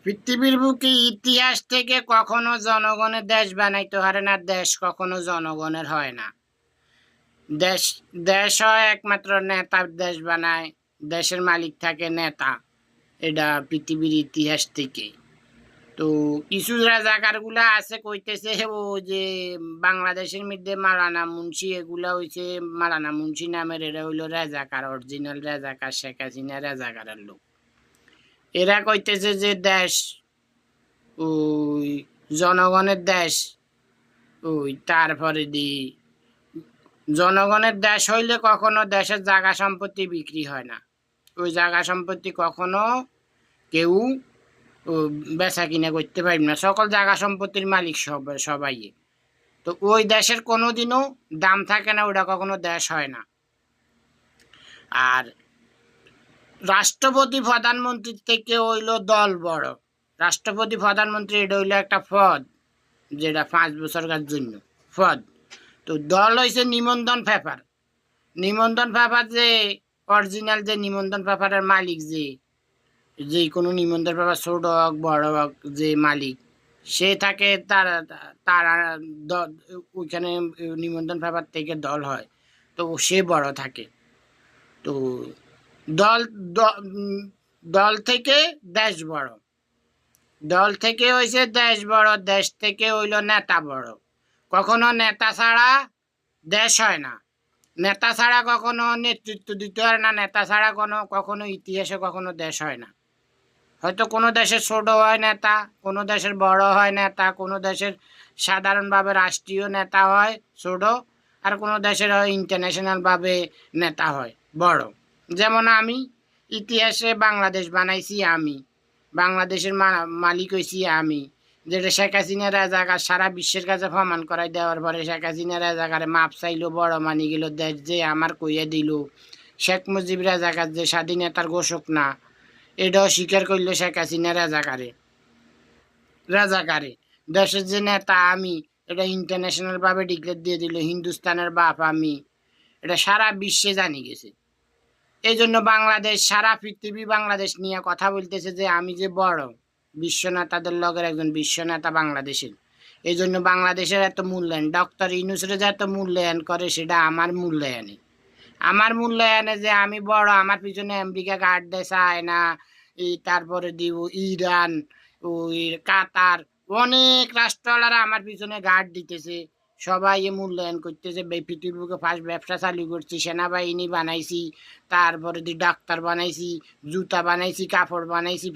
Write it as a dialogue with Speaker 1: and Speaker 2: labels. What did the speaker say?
Speaker 1: পৃথিবীর বুকে ইতিহাস থেকে কখনো জনগণের দেশ বানাইতে পারে না, দেশ কখনো জনগণের হয় না। দেশ দেশ হয় একমাত্র নেতার দেশ বানায়, দেশের মালিক থাকে নেতা। এটা পৃথিবীর ইতিহাস থেকে। তো কিছু রাজাকারগুলা আছে কইতেছে ও যে বাংলাদেশের মধ্যে মালানা মুন্সি এগুলা হইছে মালানা মুন্সি নামের, এরা হইলো রাজাকার, অরিজিনাল রাজাকার, শেখ হাসিনা রাজাকারের লোক। এরা কইতেছে যে দেশ ওই জনগণের দেশ, ওই তারপরে জনগণের দেশ হইলে কখনো দেশের জায়গা সম্পত্তি বিক্রি হয় না। ওই জায়গা সম্পত্তি কখনো কেউ বেচা কিনা করতে পারবে না, সকল জায়গা সম্পত্তির মালিক সবাই। তো ওই দেশের কোনোদিনও দাম থাকে না, ওটা কখনো দেশ হয় না। আর রাষ্ট্রপতি প্রধানমন্ত্রীর থেকে হইল দল বড়। রাষ্ট্রপতি প্রধানমন্ত্রী এটা হইলো একটা পদ, যেটা 5 বছরের জন্য পদ। তো দল হয়েছে নিবন্ধন পেপার। নিবন্ধন পেপার যে অরিজিনাল যে নিবন্ধন পেপারের মালিক, যে কোনো নিবন্ধন পেপার ছোট হোক বড় হোক, যে মালিক সে থাকে, তার ওইখানে নিবন্ধন পেপার থেকে দল হয়, তো সে বড় থাকে। তো দল দল থেকে দেশ বড়, দল থেকে হয়েছে দেশ বড়, দেশ থেকে হইল নেতা বড়। কখনো নেতা ছাড়া দেশ হয় না, নেতা ছাড়া কখনো নেতৃত্ব দিতে পারে না, নেতা ছাড়া কখনো ইতিহাসে কখনো দেশ হয় না। হয়তো কোনো দেশের ছোট হয় নেতা, কোনো দেশের বড় হয় নেতা, কোনো দেশের সাধারণভাবে রাষ্ট্রীয় নেতা হয় ছোট, আর কোনো দেশের হয় ইন্টারন্যাশনালভাবে নেতা হয় বড়। যেমন আমি ইতিহাসে বাংলাদেশ বানাইছি, আমি বাংলাদেশের মালিক হয়েছি আমি, যেটা শেখ হাসিনা রাজাকার সারা বিশ্বের কাছে প্রমাণ করাই দেওয়ার পরে শেখ হাসিনা রাজাকারে মাপ চাইলো, বড় মানি গেল দেশ যে আমার কইয়া দিল। শেখ মুজিব রাজাকার যে স্বাধীনতার ঘোষক না, এটাও স্বীকার করলো শেখ হাসিনা রাজাকারে দেশের যে নেতা আমি, এটা ইন্টারন্যাশনাল ভাবে ডিক্লেয়ার দিয়ে দিল, হিন্দুস্তানের বাপ আমি, এটা সারা বিশ্বে জানি গেছে। এই জন্য বাংলাদেশ, সারা পৃথিবী বাংলাদেশ নিয়ে কথা বলতেছে যে আমি যে বড় বিশ্ব নেতাদের লগের একজন বিশ্ব নেতা বাংলাদেশের। এই জন্য বাংলাদেশের এত মূল্যায়ন, ডক্টর ইউনূসের যে এত মূল্যায়ন করে, সেটা আমার মূল্যায়নে। আমার মূল্যায়নে যে আমি বড়, আমার পিছনে আমেরিকা গার্ড দেয়, চায়না, তারপরে দিব ইরান, ওই কাতার, অনেক রাষ্ট্রওয়ালারা আমার পিছনে গার্ড দিতেছে। সবাই মূল্যায়ন করতেছে, পৃথিবীর বুকে ফার্স্ট ব্যবসা চালু করছি, সেনাবাহিনী বানাইছি, তারপরে ডাক্তার বানাইছি, জুতা বানাইছি, কাপড় বানাইছি।